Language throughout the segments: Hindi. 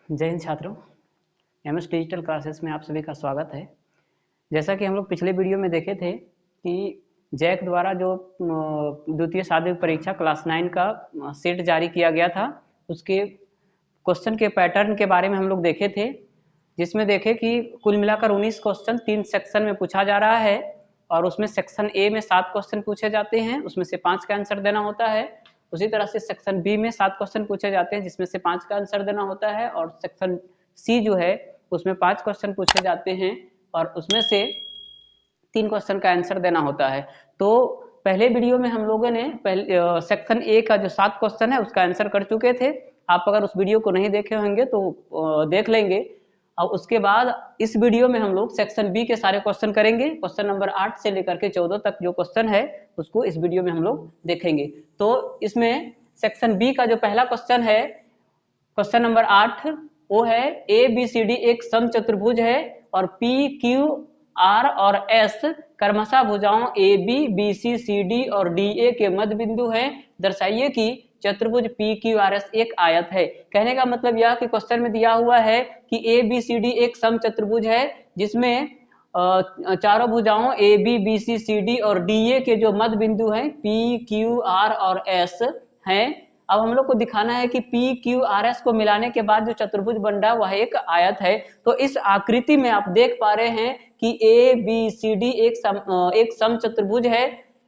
जय हिंद छात्रों, एमएस डिजिटल क्लासेस में आप सभी का स्वागत है। जैसा कि हम लोग पिछले वीडियो में देखे थे कि जैक द्वारा जो द्वितीय शारीरिक परीक्षा क्लास 9 का सेट जारी किया गया था, उसके क्वेश्चन के पैटर्न के बारे में हम लोग देखे थे, जिसमें देखे कि कुल मिलाकर 19 क्वेश्चन 3 सेक्शन में पूछा जा रहा है और उसमें सेक्शन ए में 7 क्वेश्चन पूछे जाते हैं, उसमें से 5 का आंसर देना होता है। उसी तरह से सेक्शन बी में 7 क्वेश्चन पूछे जाते हैं, जिसमें से 5 का आंसर देना होता है, और सेक्शन सी जो है उसमें 5 क्वेश्चन पूछे जाते हैं और उसमें से 3 क्वेश्चन का आंसर देना होता है। तो पहले वीडियो में हम लोगों ने सेक्शन ए का जो 7 क्वेश्चन है उसका आंसर कर चुके थे। आप अगर उस वीडियो को नहीं देखे होंगे तो देख लेंगे। और उसके बाद इस वीडियो में हम लोग सेक्शन बी के सारे क्वेश्चन करेंगे। क्वेश्चन नंबर 8 से लेकर के 14 तक जो क्वेश्चन है उसको इस वीडियो में हम लोग देखेंगे। तो इसमें सेक्शन बी का जो पहला क्वेश्चन है, क्वेश्चन नंबर 8, वो है ए बी सी डी एक समचतुर्भुज है और पी क्यू आर और एस क्रमशः भुजाओं A B B C C D और डी ए के मध्य बिंदु हैं। दर्शाइए कि चतुर्भुज पी क्यू आर एस एक आयत है। कहने का मतलब यह कि क्वेश्चन में दिया हुआ है कि ए बी सी डी एक समचतुर्भुज है जिसमें चारों भुजाओं A B B C C D और डी ए के जो मध्य बिंदु हैं पी क्यू आर और एस हैं। अब हम लोग को दिखाना है कि पी क्यू आर एस को मिलाने के बाद जो चतुर्भुज बन रहा है वह एक आयत है। तो इस आकृति में आप देख पा रहे हैं कि ए बी सी डी एक समचतुर्भुज है।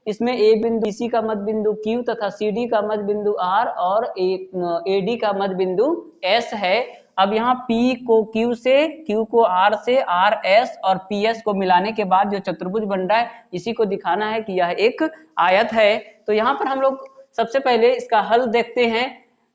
इसमें ए बिंदु बी सी का मध्य बिंदु क्यू तथा सी डी का मध्य बिंदु आर और ए डी का मध्य बिंदु एस है। अब यहाँ P को Q से, Q को R से, R S और PS को मिलाने के बाद जो चतुर्भुज बन रहा है इसी को दिखाना है कि यह एक आयत है। तो यहाँ पर हम लोग सबसे पहले इसका हल देखते हैं।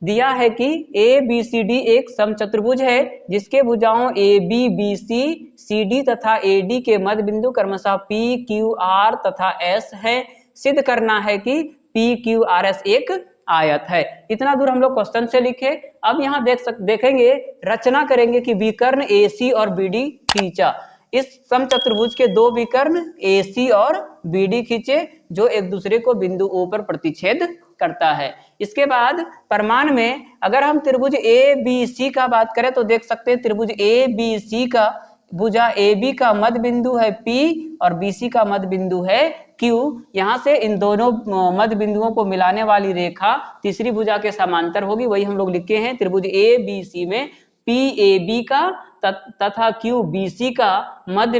दिया है कि ए बी सी डी एक समचतुर्भुज है जिसके भुजाओं A B B C C D तथा ए डी के मध्य बिंदु क्रमशः पी क्यू आर तथा एस है। सिद्ध करना है कि पी क्यू आर एस एक आयत है। इतना दूर हम लोग क्वेश्चन से लिखे। अब यहाँ देखेंगे, रचना करेंगे कि विकर्ण ए सी और बी डी खींचा। इस समचतुर्भुज के दो विकर्ण ए सी और बी डी खींचे जो एक दूसरे को बिंदु ओ पर प्रतिच्छेद करता है। इसके बाद प्रमाण में अगर हम त्रिभुज ए बी सी का बात करें तो देख सकते हैं त्रिभुज ए बी सी का भुजा ए बी का मध्य बिंदु है P और बी सी का मध्य बिंदु है Q। यहाँ से इन दोनों मध्य बिंदुओं को मिलाने वाली रेखा तीसरी भुजा के समांतर होगी। वही हम लोग लिखे हैं त्रिभुज ए बी सी में P ए बी का तथा Q बी सी का मध्य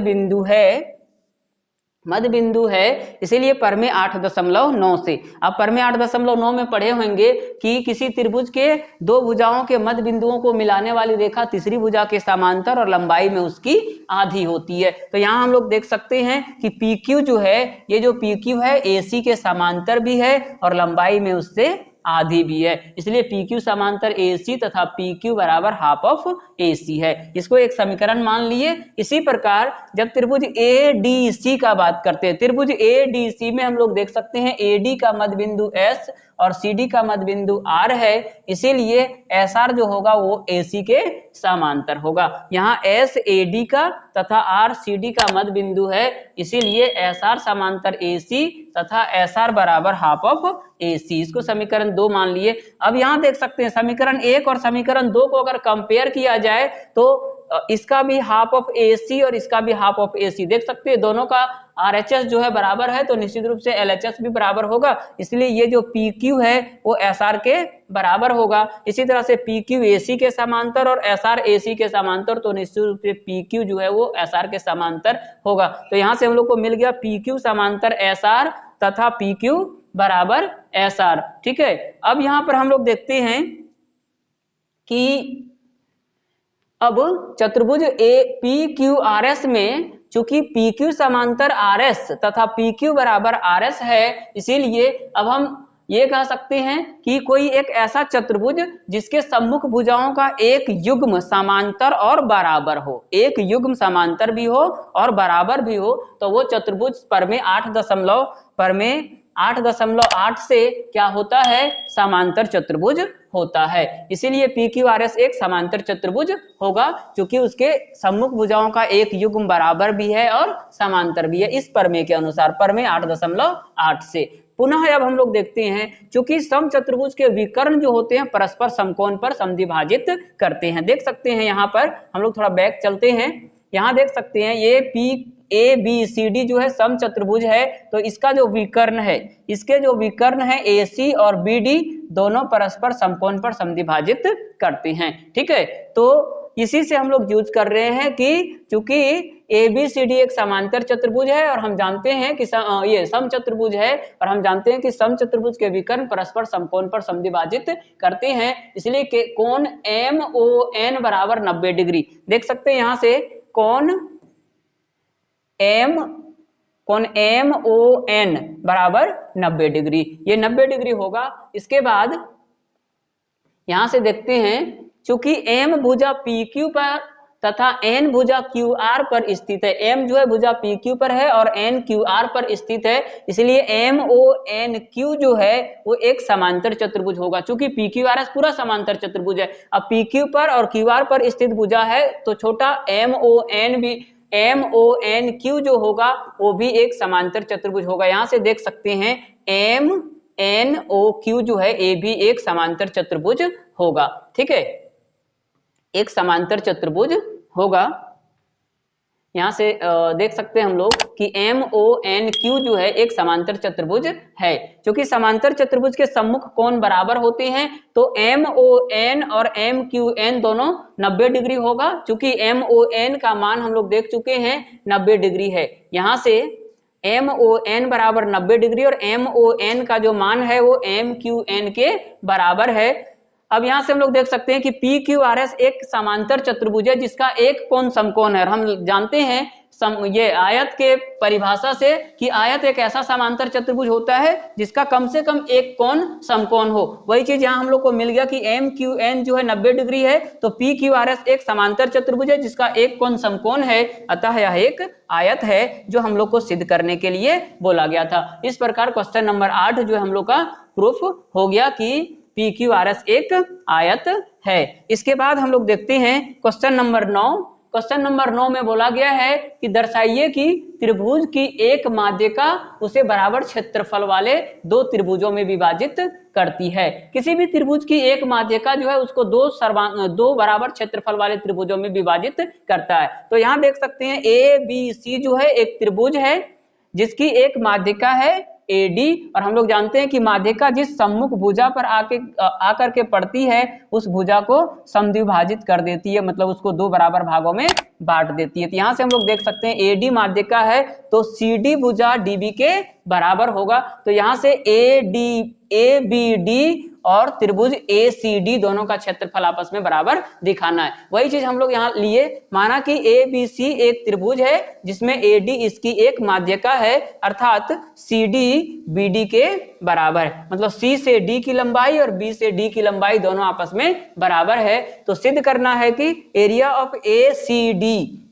बिंदु है, इसीलिए परमे 8.9 से। अब परमे 8.9 में पढ़े होंगे कि किसी त्रिभुज के दो भुजाओं के मध्य बिंदुओं को मिलाने वाली रेखा तीसरी भुजा के समांतर और लंबाई में उसकी आधी होती है। तो यहाँ हम लोग देख सकते हैं कि PQ जो है, ये जो PQ है AC के समांतर भी है और लंबाई में उससे आधी भी है, इसलिए PQ समांतर AC तथा PQ बराबर हाफ ऑफ AC है। इसको एक समीकरण मान लिए। इसी प्रकार जब त्रिभुज ADC का बात करते हैं, त्रिभुज ADC में हम लोग देख सकते हैं AD का मध्य बिंदु S और CD का मध्य बिंदु R है, इसीलिए SR जो होगा वो AC के समांतर होगा। यहाँ S AD का तथा R CD का मध्य बिंदु है, इसीलिए SR समांतर AC तथा SR बराबर हाफ ऑफ AC। इसको समीकरण 2 मान लिए। अब यहाँ देख सकते हैं समीकरण 1 और समीकरण 2 को अगर कंपेयर किया जाए तो इसका भी हाफ ऑफ AC और इसका भी हाफ ऑफ AC देख सकते हैं। दोनों का RHS जो है बराबर है तो निश्चित रूप से LHS भी बराबर होगा, इसलिए ये जो PQ है वो SR के बराबर होगा। इसी तरह से PQ AC के समांतर और SR AC के समांतर, तो निश्चित रूप से PQ जो है वो SR के समांतर होगा। तो यहाँ से हम लोग को मिल गया PQ समांतर SR तथा PQ बराबर SR। ठीक है। अब यहाँ पर हम लोग देखते हैं कि अब चतुर्भुज PQRS में चूंकि PQ समांतर RS तथा PQ बराबर RS है, इसीलिए अब हम ये कह सकते हैं कि कोई एक ऐसा चतुर्भुज जिसके सम्मुख भुजाओं का एक युग्म समांतर और बराबर हो, एक युग्म समांतर भी हो और बराबर भी हो, तो वो चतुर्भुज परमे 8.8 से क्या होता है, समांतर चतुर्भुज होता है। इसीलिए PQRS एक समांतर चतुर्भुज होगा क्योंकि उसके सम्मुख भुजाओं का एक युग्म बराबर भी है और समांतर भी है, इस परमे के अनुसार, परमे 8.8 से। पुनः अब हम लोग देखते हैं चूंकि समचतुर्भुज के विकर्ण जो होते हैं परस्पर समकोण पर समद्विभाजित करते हैं। देख सकते हैं यहाँ पर हम लोग थोड़ा बैक चलते हैं, यहाँ देख सकते हैं ये P A B C D जो है समचतुर्भुज है, तो इसका जो विकर्ण है, इसके जो विकर्ण है ए सी और बी डी दोनों परस्पर समकोण पर समद्विभाजित करते हैं। ठीक है, तो इसी से हम लोग यूज कर रहे हैं कि चूंकि ए बी सी डी एक समांतर चतुर्भुज है और हम जानते हैं कि ये समचतुर्भुज है और हम जानते हैं कि समचतुर्भुज के विकर्ण परस्पर समकोण पर समद्विभाजित करते हैं, इसलिए कोण एम ओ एन बराबर 90 डिग्री। देख सकते हैं यहाँ से कोण एम ओ एन बराबर 90 डिग्री, ये 90 डिग्री होगा। इसके बाद यहां से देखते हैं चूंकि एम भुजा पी क्यू पर तथा एन भुजा क्यू आर पर स्थित है, एम जो है भुजा पी क्यू पर है और एन क्यू आर पर स्थित है, इसलिए एम ओ एन क्यू जो है वो एक समांतर चतुर्भुज होगा। चूंकि पी क्यू आर एस पूरा समांतर चतुर्भुज है, अब पी क्यू पर और क्यू आर पर स्थित भुजा है तो छोटा एम ओ एन क्यू जो होगा वो भी एक समांतर चतुर्भुज होगा। यहां से देख सकते हैं एम एन ओ क्यू जो है ये भी एक समांतर चतुर्भुज होगा। ठीक है, एक समांतर चतुर्भुज होगा। यहां से देख सकते हैं हम लोग कि एम ओ एन क्यू जो है एक समांतर चतुर्भुज है। क्योंकि समांतर चतुर्भुज के सम्मुख कोण बराबर होते हैं तो एम ओ एन और एम क्यू एन दोनों 90 डिग्री होगा। चूंकि एम ओ एन का मान हम लोग देख चुके हैं 90 डिग्री है, यहाँ से एम ओ एन बराबर 90 डिग्री और एम ओ एन का जो मान है वो एम क्यू एन के बराबर है। अब यहां से हम लोग देख सकते हैं कि पी क्यू आर एस एक समांतर चतुर्भुज है जिसका एक कोण समकोण है और हम जानते हैं ये आयत के परिभाषा से कि आयत एक ऐसा समांतर चतुर्भुज होता है जिसका कम से कम एक कोण समकोण हो। वही चीज यहाँ हम लोग को मिल गया कि एम क्यू एन जो है 90 डिग्री है, तो पी क्यू आर एस एक समांतर चतुर्भुज है जिसका एक कोण समकोण है, अतः यह एक आयत है जो हम लोग को सिद्ध करने के लिए बोला गया था। इस प्रकार क्वेश्चन नंबर 8 जो हम लोग का प्रूफ हो गया कि पी क्यू आर एस एक आयत है। इसके बाद हम लोग देखते हैं क्वेश्चन नंबर 9। क्वेश्चन नंबर 9 में बोला गया है कि दर्शाइए कि त्रिभुज की एक माध्यिका उसे बराबर क्षेत्रफल वाले दो त्रिभुजों में विभाजित करती है। किसी भी त्रिभुज की एक माध्यिका जो है उसको दो बराबर क्षेत्रफल वाले त्रिभुजों में विभाजित करता है। तो यहाँ देख सकते हैं ए बी सी जो है एक त्रिभुज है जिसकी एक माध्यिका है AD और हम लोग जानते हैं कि माध्यिका जिस सम्मुख भुजा पर आकर के पड़ती है उस भुजा को समद्विभाजित कर देती है, मतलब उसको दो बराबर भागों में बांट देती है। तो यहाँ से हम लोग देख सकते हैं AD माध्यिका है तो CD भुजा DB के बराबर होगा। तो यहाँ से ABD और त्रिभुज ACD दोनों का क्षेत्रफल आपस में बराबर दिखाना है। वही चीज हम लोग यहाँ लिए, माना कि ABC एक त्रिभुज है जिसमें AD इसकी एक माध्यिका है अर्थात CD BD के बराबर है, मतलब C से D की लंबाई और B से D की लंबाई दोनों आपस में बराबर है। तो सिद्ध करना है कि एरिया ऑफ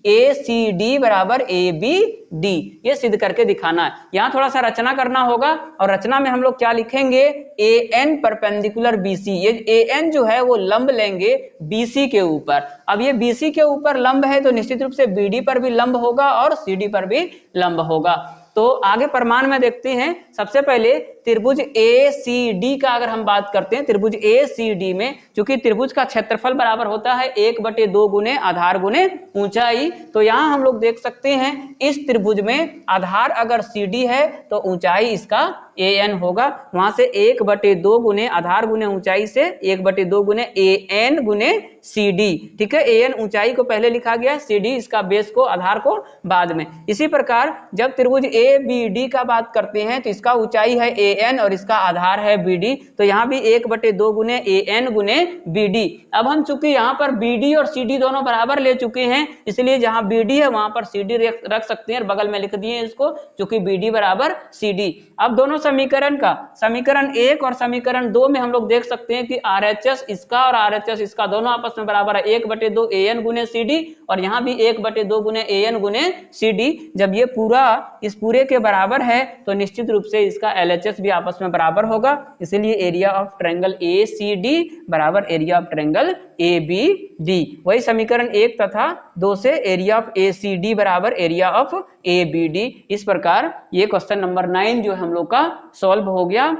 ACD बराबर ABD, ये सिद्ध करके दिखाना है। यहाँ थोड़ा सा रचना करना होगा और रचना में हम लोग क्या लिखेंगे, AN परपेंडिकुलर BC, ये AN जो है वो लंब लेंगे BC के ऊपर। अब ये BC के ऊपर लंब है तो निश्चित रूप से BD पर भी लंब होगा और CD पर भी लंब होगा। तो आगे प्रमाण में देखते हैं। सबसे पहले त्रिभुज ACD का अगर हम बात करते हैं, त्रिभुज ACD में चूंकि त्रिभुज का क्षेत्रफल बराबर होता है 1/2 गुने आधार गुने ऊंचाई, तो यहाँ हम लोग देख सकते हैं इस त्रिभुज में आधार अगर CD है तो ऊंचाई इसका AN होगा। वहां से 1/2 गुने आधार गुने ऊंचाई से 1/2 गुने AN गुने CD। ठीक है, AN ऊंचाई को पहले लिखा गया, CD इसका बेस को आधार को बाद में। इसी प्रकार जब त्रिभुज ABD का बात करते हैं तो इसका ऊंचाई है AN और इसका आधार है BD, तो यहाँ भी 1/2 गुने AN गुने BD। अब हम चूंकि यहाँ पर BD और CD दोनों बराबर ले चुके हैं इसलिए जहाँ BD है वहां पर CD रख सकते हैं, बगल में लिख दिए इसको चूंकि BD बराबर CD। अब दोनों समीकरण का समीकरण 1 और समीकरण 2 में हम लोग देख सकते हैं कि RHS इसका और RHS इसका दोनों आपस में बराबर है 1/2 AN गुने CD और यहाँ भी 1/2 गुने AN गुने CD। जब ये पूरा इस पूरे के बराबर है तो निश्चित रूप से इसका LHS भी आपस में बराबर होगा, इसीलिए एरिया ऑफ ट्रायंगल ACD बराबर एरिया ऑफ ट्रायंगल ABD। वही समीकरण 1 तथा 2 से एरिया ऑफ ACD बराबर एरिया ऑफ ABD। इस प्रकार ये क्वेश्चन नंबर 9 जो हम लोग का सॉल्व हो गया।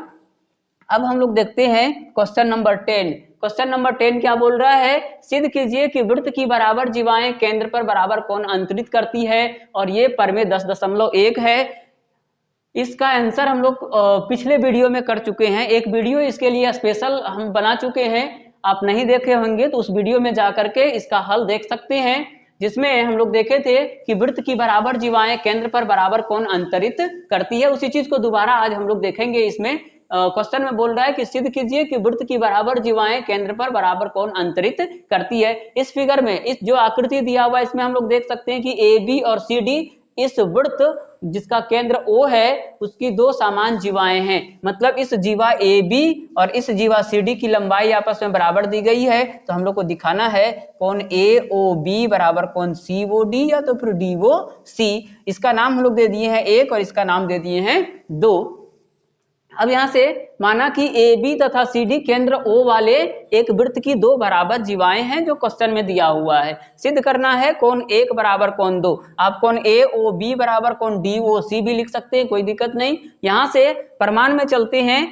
अब हम लोग देखते हैं क्वेश्चन नंबर 10। क्वेश्चन नंबर 10 क्या बोल रहा है, सिद्ध कीजिए कि वृत्त की बराबर जीवाएं केंद्र पर बराबर कोण अंतरित करती है, और ये परमे 10.1 है। इसका आंसर हम लोग पिछले वीडियो में कर चुके हैं, एक वीडियो इसके लिए स्पेशल हम बना चुके हैं, आप नहीं देखे होंगे तो उस वीडियो में जा करके इसका हल देख सकते हैं, जिसमें हम लोग देखे थे कि वृत्त की बराबर जीवाएं केंद्र पर बराबर कोण अंतरित करती है। उसी चीज को दोबारा आज हम लोग देखेंगे। इसमें क्वेश्चन में बोल रहा है कि सिद्ध कीजिए कि वृत्त की बराबर जीवाएं केंद्र पर बराबर कोण अंतरित करती है। इस फिगर में इस जो आकृति दिया हुआ है इसमें हम लोग देख सकते हैं कि AB और CD इस वृत्त जिसका केंद्र O है उसकी दो समान जीवाएं हैं, मतलब इस जीवा AB और इस जीवा CD की लंबाई आपस में बराबर दी गई है। तो हम लोग को दिखाना है कोण AOB बराबर कोण COD या तो फिर DOC। इसका नाम हम लोग दे दिए हैं 1 और इसका नाम दे दिए हैं 2। अब यहां से माना कि AB तथा CD केंद्र O वाले एक वृत्त की दो बराबर जीवाएं हैं जो क्वेश्चन में दिया हुआ है। सिद्ध करना है कोण 1 बराबर कोण 2। आप कोण AOB बराबर कोण DOC भी लिख सकते हैं, कोई दिक्कत नहीं। यहां से प्रमाण में चलते हैं,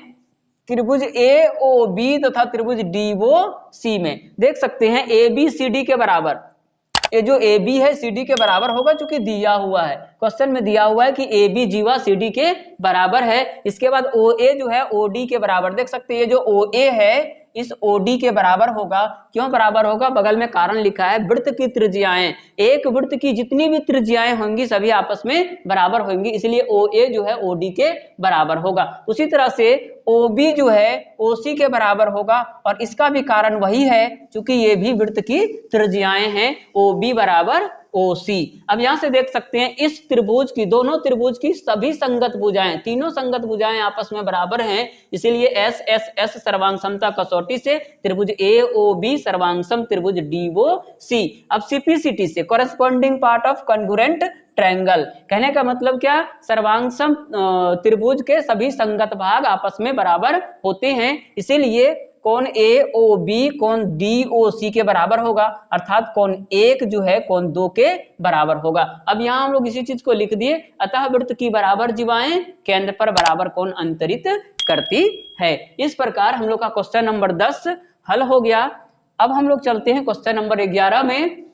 त्रिभुज AOB तथा त्रिभुज DOC में देख सकते हैं AB CD के बराबर, ये जो AB है CD के बराबर होगा, चूंकि दिया हुआ है क्वेश्चन में दिया हुआ है कि AB जीवा CD के बराबर है। इसके बाद OA जो है OD के बराबर, देख सकते हैं ये जो OA है इस OD के बराबर होगा। क्यों बराबर होगा, बगल में कारण लिखा है, वृत्त की त्रिज्याएं, एक वृत्त की जितनी भी त्रिज्याएं होंगी सभी आपस में बराबर होंगी, इसलिए OA जो है OD के बराबर होगा। उसी तरह से OB जो है OC के बराबर होगा, और इसका भी कारण वही है क्योंकि ये भी वृत्त की त्रिज्याएं हैं, OB बराबर OC। अब यहां से देख सकते हैं इस त्रिभुज की, दोनों त्रिभुज की सभी संगत भुजाएं, तीनों संगत भुजाएं आपस में बराबर हैं, इसीलिए SSS सर्वांग समता कसौटी से त्रिभुज AOB सर्वांग सम त्रिभुज DOC। अब CPCT से corresponding part of congruent triangle, कहने का मतलब क्या, सर्वांगसम त्रिभुज के सभी संगत भाग आपस में बराबर होते हैं, इसीलिए कोण AOB कोण DOC के बराबर होगा, अर्थात कोण 1 जो है कोण 2 के बराबर होगा। अब यहाँ हम लोग इसी चीज को लिख दिए, अतः वृत्त की बराबर जीवाएं केंद्र पर बराबर कोण अंतरित करती है। इस प्रकार हम लोग का क्वेश्चन नंबर 10 हल हो गया। अब हम लोग चलते हैं क्वेश्चन नंबर 11 में,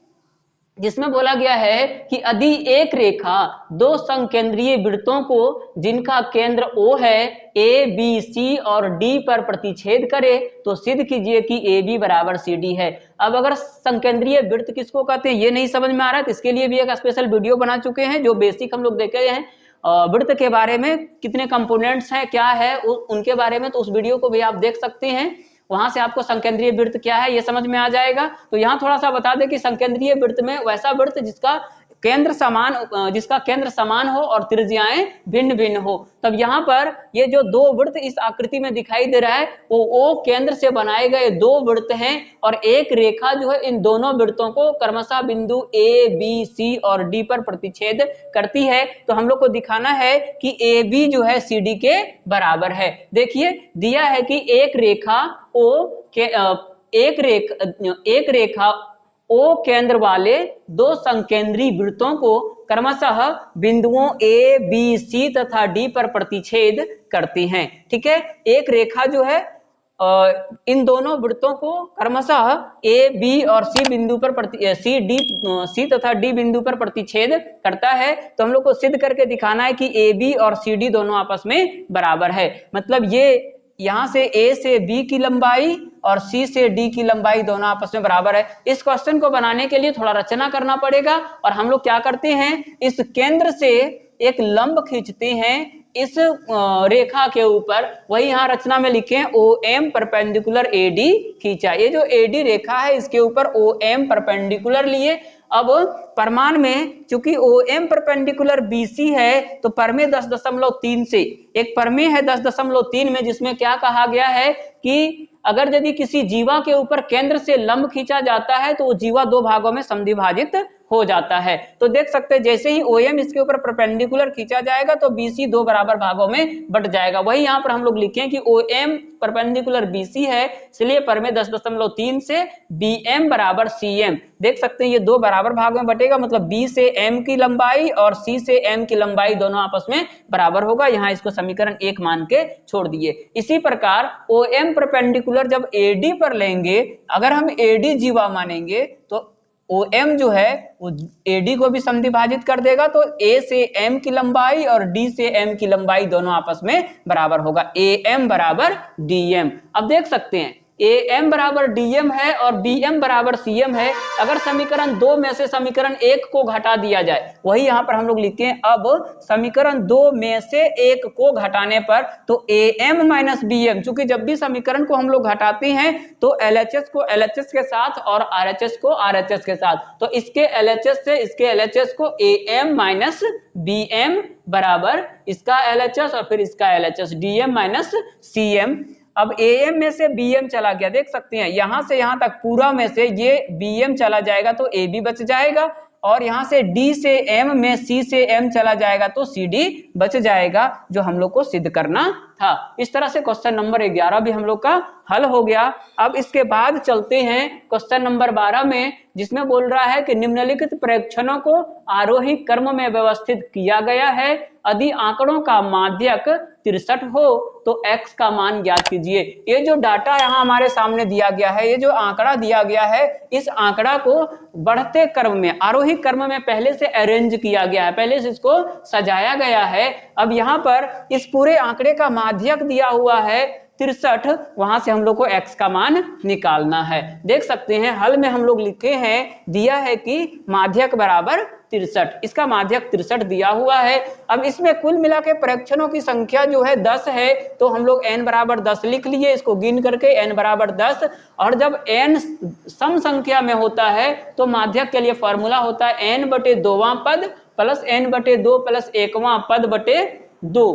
जिसमें बोला गया है कि यदि एक रेखा दो संकेंद्रीय वृत्तों को जिनका केंद्र O है A, B, C और D पर प्रतिच्छेद करे तो सिद्ध कीजिए कि AB बराबर CD है। अब अगर संकेंद्रीय वृत्त किसको कहते हैं ये नहीं समझ में आ रहा है तो इसके लिए भी एक स्पेशल वीडियो बना चुके हैं, जो बेसिक हम लोग देखे हैं वृत्त के बारे में, कितने कंपोनेंट्स हैं क्या है उनके बारे में, तो उस वीडियो को भी आप देख सकते हैं, वहां से आपको संकेंद्रीय वृत्त क्या है ये समझ में आ जाएगा। तो यहाँ थोड़ा सा बता दें कि संकेंद्रीय वृत्त में वैसा वृत्त जिसका केंद्र समान हो और त्रिज्याएं भिन्न भिन्न हो। तब यहाँ पर ये जो दो वृत्त इस आकृति में दिखाई दे रहा है वो O केंद्र से बनाए गए दो वृत्त हैं, और एक रेखा जो है इन दोनों वृत्तों को क्रमशः बिंदु A, B, C और D पर प्रतिच्छेद करती है। तो हम लोग को दिखाना है कि AB जो है CD के बराबर है। देखिए दिया है कि एक रेखा एक रेखा O केंद्र वाले दो संकेंद्रीय वृत्तों को क्रमशः बिंदुओं A, B, C तथा D पर प्रतिच्छेद करती हैं। ठीक है, एक रेखा जो है इन दोनों वृत्तों को क्रमशः A, B और C बिंदु पर C तथा D बिंदु पर प्रतिच्छेद करता है। तो हम लोग को सिद्ध करके दिखाना है कि AB और CD दोनों आपस में बराबर है, मतलब ये यहां से A से B की लंबाई और C से D की लंबाई दोनों आपस में बराबर है। इस क्वेश्चन को बनाने के लिए थोड़ा रचना करना पड़ेगा, और हम लोग क्या करते हैं, इस केंद्र से एक लंब खींचते हैं इस रेखा के ऊपर, वही यहाँ रचना में लिखे OM परपेंडिकुलर AD खींचा। ये जो AD रेखा है इसके ऊपर OM परपेंडिकुलर लिए। अब प्रमाण में चूंकि OM परपेंडिकुलर BC है तो परमेय 10.3 से एक परमेय है 10.3 में, जिसमें क्या कहा गया है कि अगर यदि किसी जीवा के ऊपर केंद्र से लंब खींचा जाता है तो वो जीवा दो भागों में समद्विभाजित हो जाता है। तो देख सकते हैं जैसे ही OM इसके ऊपर परपेंडिकुलर खींचा जाएगा तो BC दो बराबर भागों में बट जाएगा। वही यहाँ पर हम लोग लिखें कि OM परपेंडिकुलर BC है, इसलिए पर में 10.3 से BM बराबर CM। देख सकते हैं ये दो बराबर भाग में बटेगा, मतलब B से M की लंबाई और C से M की लंबाई दोनों आपस में बराबर होगा। यहाँ इसको समीकरण 1 मान के छोड़ दिए। इसी प्रकार OM परपेंडिकुलर जब AD पर लेंगे, अगर हम AD जीवा मानेंगे तो OM जो है वो AD को भी समद्विभाजित कर देगा, तो A से M की लंबाई और D से M की लंबाई दोनों आपस में बराबर होगा, AM बराबर DM। अब देख सकते हैं AM बराबर DM है और BM बराबर CM है। अगर समीकरण 2 में से समीकरण 1 को घटा दिया जाए, वही यहाँ पर हम लोग लिखे हैं, अब समीकरण 2 में से 1 को घटाने पर तो AM माइनस BM, चूंकि जब भी समीकरण को हम लोग घटाते हैं तो LHS को LHS के साथ और RHS को RHS के साथ, तो इसके LHS से इसके LHS को AM माइनस BM बराबर इसका LHS और फिर इसका LHS DM माइनस CM। अब AM में से BM चला गया, देख सकते हैं यहां से यहां तक पूरा में से ये BM चला जाएगा तो AB बच जाएगा, और यहां से D से M में C से M चला जाएगा तो CD बच जाएगा, जो हम लोग को सिद्ध करना था। इस तरह से क्वेश्चन नंबर 11 भी हम लोग का हल हो गया। अब इसके बाद चलते हैं क्वेश्चन नंबर 12 में, जिसमें बोल रहा है कि निम्नलिखित प्रेक्षणों को आरोही क्रम में व्यवस्थित किया गया है, यदि आंकड़ों का माध्यक 63 हो तो x का मान ज्ञात कीजिए। ये जो डाटा यहाँ हमारे सामने दिया गया है, ये जो आंकड़ा दिया गया है, इस आंकड़ा को बढ़ते क्रम में आरोही क्रम में पहले से अरेंज किया गया है, पहले से इसको सजाया गया है। अब यहाँ पर इस पूरे आंकड़े का माध्यक दिया हुआ है 63, वहां से हम लोग को x का मान निकालना है। देख सकते हैं हल में हम लोग लिखे हैं, दिया है कि माध्यक बराबर 63, इसका माध्यक 63 दिया हुआ है। अब इसमें कुल मिला के प्रेक्षणों की संख्या जो है 10 है, तो हम लोग n बराबर 10 लिख लिए, इसको गिन करके n बराबर 10। और जब n सम संख्या में होता है तो माध्यक के लिए फॉर्मूला होता है n बटे 2वां पद प्लस n बटे 2 प्लस 1वां पद बटे 2,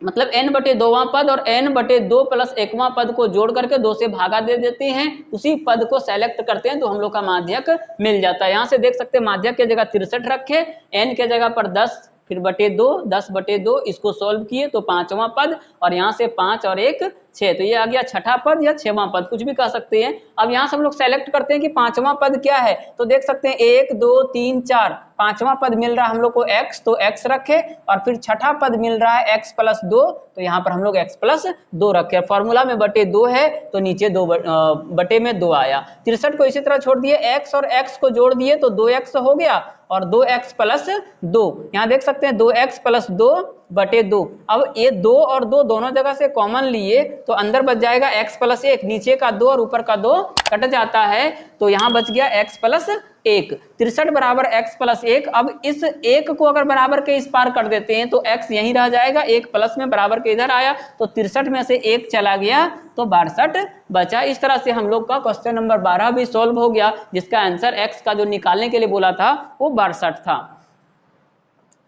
मतलब n बटे 2वां पद और n बटे 2 प्लस 1वां पद को जोड़ करके 2 से भागा दे देते हैं, उसी पद को सेलेक्ट करते हैं तो हम लोग का माध्यक मिल जाता है। यहाँ से देख सकते हैं माध्यक के जगह 63 रखे, n के जगह पर 10 फिर बटे 2, 10 बटे 2, इसको सॉल्व किए तो 5वां पद, और यहाँ से 5 और 1 6, तो ये आ गया छठा पद या 6वां पद, कुछ भी कह सकते हैं। अब यहाँ से हम लोग सेलेक्ट करते हैं कि 5वां पद क्या है, तो देख सकते हैं 1 2 3 4, 5वां पद मिल रहा है हम लोग को x, तो x रखे, और फिर छठा पद मिल रहा है x प्लस 2, तो यहाँ पर हम लोग x प्लस 2 रखे। फॉर्मूला में बटे 2 है तो नीचे बटे में 2 आया। 63 को इसी तरह छोड़ दिए, x और x को जोड़ दिए तो 2x हो गया और 2x प्लस 2, यहाँ देख सकते हैं 2x प्लस 2 बटे 2। अब ये 2 और 2 दोनों जगह से कॉमन लिए तो अंदर बच जाएगा x प्लस 1, नीचे का 2 और ऊपर का 2 कट जाता है, तो यहाँ बच गया x प्लस 1। 63 बराबर x प्लस 1। अब इस 1 को अगर बराबर के इस पार कर देते हैं तो x यहीं रह जाएगा, 1 प्लस में बराबर के इधर आया तो 63 में से 1 चला गया तो 62 बचा। इस तरह से हम लोग का क्वेश्चन नंबर 12 भी सॉल्व हो गया, जिसका आंसर x का जो निकालने के लिए बोला था वो 62 था।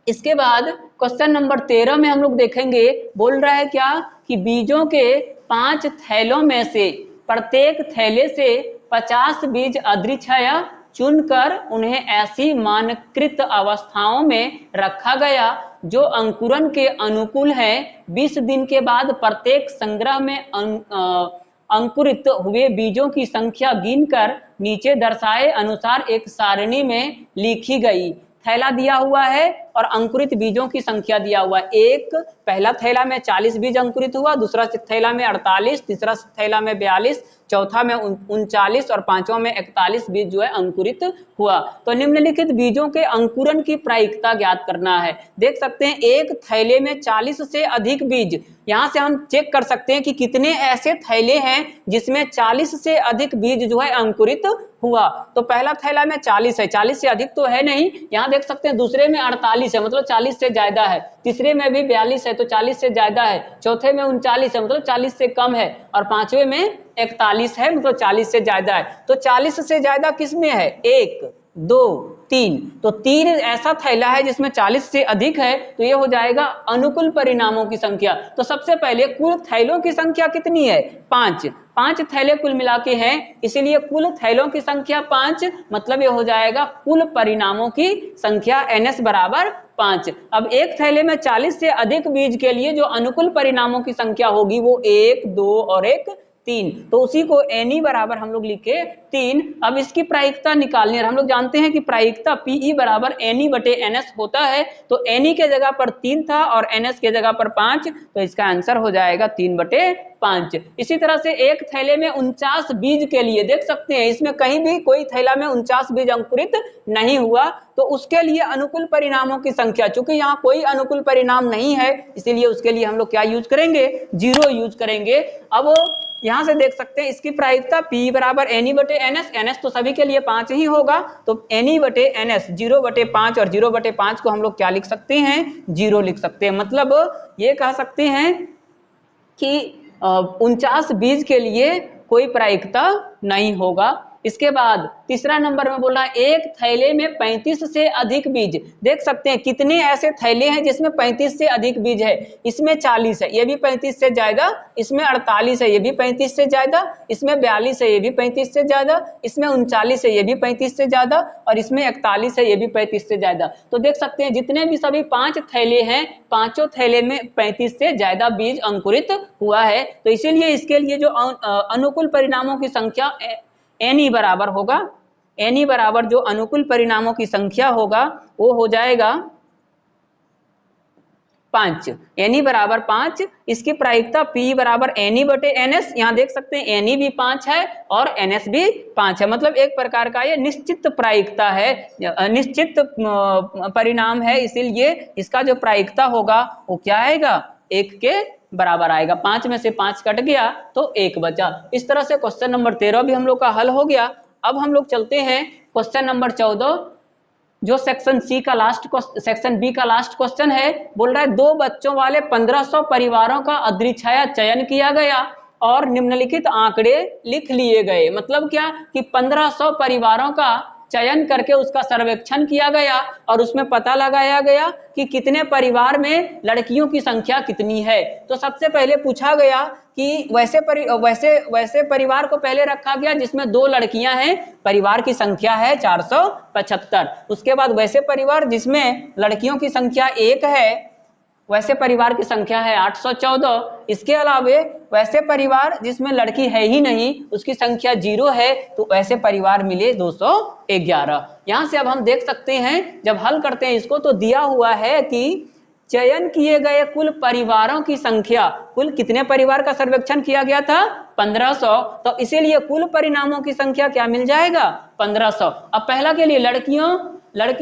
इसके बाद क्वेश्चन नंबर 13 में हम लोग देखेंगे, बोल रहा है क्या कि बीजों के 5 थैलों में से प्रत्येक थैले से 50 बीज अदृक्षया चुनकर उन्हें ऐसी मानकृत अवस्थाओं में रखा गया जो अंकुरन के अनुकूल है। 20 दिन के बाद प्रत्येक संग्रह में अंकुरित हुए बीजों की संख्या गिनकर नीचे दर्शाए अनुसार एक सारणी में लिखी गई। थैला दिया हुआ है और अंकुरित बीजों की संख्या दिया हुआ है। एक पहला थैला में 40 बीज अंकुरित हुआ, दूसरा थैला में 48, तीसरा थैला में 42, चौथा में 39 और पांचवा में 41 बीज जो है अंकुरित हुआ। तो निम्नलिखित बीजों के अंकुरन की प्रायिकता ज्ञात करना है। देख सकते हैं एक थैले में 40 से अधिक बीज, यहाँ से हम चेक कर सकते हैं कि कितने ऐसे थैले हैं जिसमें 40 से अधिक बीज जो है अंकुरित हुआ। तो पहला थैला में 40 है, 40 से अधिक तो है नहीं, यहाँ देख सकते हैं दूसरे में 48 है मतलब 40 से ज्यादा है, तीसरे में भी 42 है तो 40 से ज्यादा है, चौथे में 39 है मतलब 40 से कम है, और पांचवे में 41 है मतलब 40 से ज्यादा है। तो 40 से ज्यादा किस में है, 1 2 3, तो 3 ऐसा थैला है जिसमें 40 से अधिक है, तो ये हो जाएगा अनुकूल परिणामों की संख्या। तो सबसे पहले कुल थैलों की संख्या कितनी है, 5, 5 थैले कुल मिला के हैं, इसीलिए कुल थैलों की संख्या 5, मतलब ये हो जाएगा कुल परिणामों की संख्या NS बराबर 5। अब एक थैले में 40 से अधिक बीज के लिए जो अनुकूल परिणामों की संख्या होगी वो 1, 2 और 3, तो उसी को Ne बराबर हम लोग लिखे 3। अब इसकी प्रायिकता निकालनी है। हम लोग जानते हैं कि प्रायिकता Pe बराबर Ne बटे NS होता है, तो Ne के जगह पर 3 था और NS के जगह पर 5, तो इसका आंसर हो जाएगा 3 बटे 5। इसी तरह से एक थैले में 49 बीज के लिए देख सकते हैं, इसमें कहीं भी कोई थैला में 49 बीज अंकुरित नहीं हुआ, तो उसके लिए अनुकूल परिणामों की संख्या, चूंकि यहाँ कोई अनुकूल परिणाम नहीं है इसीलिए उसके लिए हम लोग क्या यूज करेंगे, 0 यूज करेंगे। अब यहां से देख सकते हैं इसकी प्रायिकता P बराबर Ne बटे NS, NS तो सभी के लिए 5 ही होगा, तो Ne बटे NS 0 बटे 5, और 0 बटे 5 को हम लोग क्या लिख सकते हैं, 0 लिख सकते हैं। मतलब ये कह सकते हैं कि 49 बीज के लिए कोई प्रायिकता नहीं होगा। इसके बाद तीसरा नंबर में बोल रहा है एक थैले में 35 से अधिक बीज। देख सकते हैं कितने ऐसे थैले हैं जिसमें 35 से अधिक बीज है। इसमें 40 है, ये भी 35 से ज्यादा, इसमें 48 है, ये भी 35 से ज्यादा, इसमें 42 है, ये भी 35 से ज्यादा, इसमें 39 है, ये भी 35 से ज्यादा, और इसमें 41 है, ये भी 35 से ज्यादा। तो देख सकते हैं जितने भी सभी 5 थैले हैं, पांचों थैले में 35 से ज्यादा बीज अंकुरित हुआ है, तो इसीलिए इसके लिए जो अनुकूल परिणामों की संख्या Ne बराबर होगा, Ne बराबर जो अनुकूल परिणामों की संख्या होगा वो हो जाएगा 5। Ne बराबर 5। इसकी प्रायिकता P बराबर Ne बटे NS, यहाँ देख सकते हैं Ne भी 5 है और NS भी 5 है, मतलब एक प्रकार का ये निश्चित प्रायिकता है, निश्चित परिणाम है, इसीलिए इसका जो प्रायिकता होगा वो क्या आएगा, 1 के बराबर आएगा। 5 में से 5 कट गया तो 1 बचा। इस तरह से क्वेश्चन नंबर 13 भी हम लोग का हल हो गया। अब हम लोग चलते हैं क्वेश्चन नंबर 14, जो सेक्शन बी का लास्ट क्वेश्चन है। बोल रहा है 2 बच्चों वाले 1500 परिवारों का अदृच्छया चयन किया गया और निम्नलिखित आंकड़े लिख लिए गए। मतलब क्या कि 1500 परिवारों का चयन करके उसका सर्वेक्षण किया गया और उसमें पता लगाया गया कि कितने परिवार में लड़कियों की संख्या कितनी है। तो सबसे पहले पूछा गया कि वैसे परिवार को पहले रखा गया जिसमें 2 लड़कियां हैं, परिवार की संख्या है 475। उसके बाद वैसे परिवार जिसमें लड़कियों की संख्या 1 है, वैसे परिवार की संख्या है 814। इसके अलावे वैसे परिवार जिसमें लड़की है ही नहीं, उसकी संख्या 0 है, तो वैसे परिवार मिले 211। यहां से अब हम देख सकते हैं, जब हल करते हैं इसको, तो दिया हुआ है कि चयन किए गए कुल परिवारों की संख्या, कुल कितने परिवार का सर्वेक्षण किया गया था, 1500, तो इसीलिए कुल परिणामों की संख्या क्या मिल जाएगा, 1500। अब पहला के लिए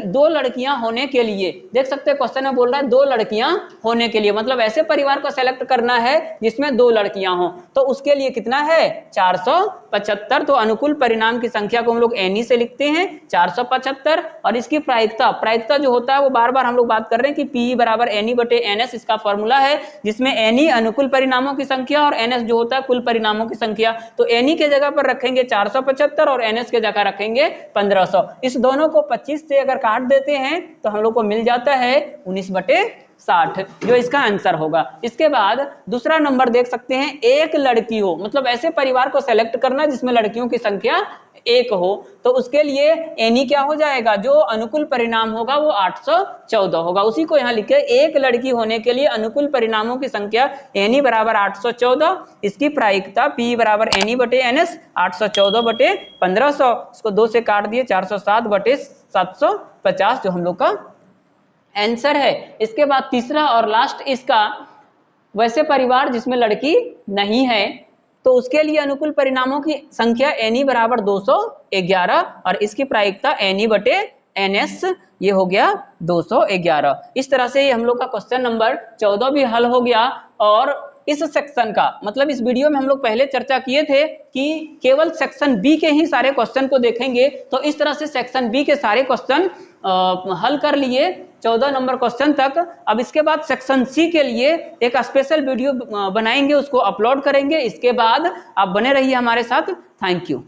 2 लड़कियां होने के लिए, देख सकते हैं क्वेश्चन में बोल रहा है 2 लड़कियां होने के लिए, मतलब ऐसे परिवार को सेलेक्ट करना है जिसमें 2 लड़कियां हो, तो उसके लिए कितना है 475। तो अनुकूल परिणाम की संख्या को हम लोग Ne से लिखते हैं 475। और इसकी प्रायिकता जो होता है वो बार बार हम लोग बात कर रहे हैं कि P बराबर Ne बटे NS इसका फॉर्मूला है, जिसमें Ne अनुकूल परिणामों की संख्या और NS जो होता है कुल परिणामों की संख्या। तो Ne के जगह पर रखेंगे 475 और NS के जगह रखेंगे 1500। इस दोनों को 25 से अगर काट देते हैं तो हम लोग को मिल जाता है 19/60, जो इसका आंसर होगा। इसके बाद दूसरा नंबर देख सकते हैं, एक लड़की हो, मतलब ऐसे परिवार को सेलेक्ट करना जिसमें लड़कियों की संख्या 1 हो, तो उसके लिए Ne क्या हो जाएगा, जो अनुकूल परिणाम होगा वो 814 होगा। उसी को यहाँ लिखे, एक लड़की होने के लिए अनुकूल परिणामों की संख्या Ne बराबर 814। इसकी प्रायिकता P बराबर Ne बटे NS 814 बटे 1500, इसको 2 से काट दिए 407 बटे 750, जो हम लोग का आंसर है। इसके बाद तीसरा और लास्ट इसका, वैसे परिवार जिसमें लड़की नहीं है, तो उसके लिए अनुकूल परिणामों की संख्या Ne बराबर 211 और इसकी प्रायिकता Ne बटे NS, ये हो गया 211। इस तरह से हम लोग का क्वेश्चन नंबर 14 भी हल हो गया। और इस सेक्शन का मतलब इस वीडियो में हम लोग पहले चर्चा किए थे कि केवल सेक्शन बी के ही सारे क्वेश्चन को देखेंगे, तो इस तरह से सेक्शन बी के सारे क्वेश्चन हल कर लिए 14 नंबर क्वेश्चन तक। अब इसके बाद सेक्शन सी के लिए एक स्पेशल वीडियो बनाएंगे, उसको अपलोड करेंगे। इसके बाद आप बने रहिए हमारे साथ। Thank you.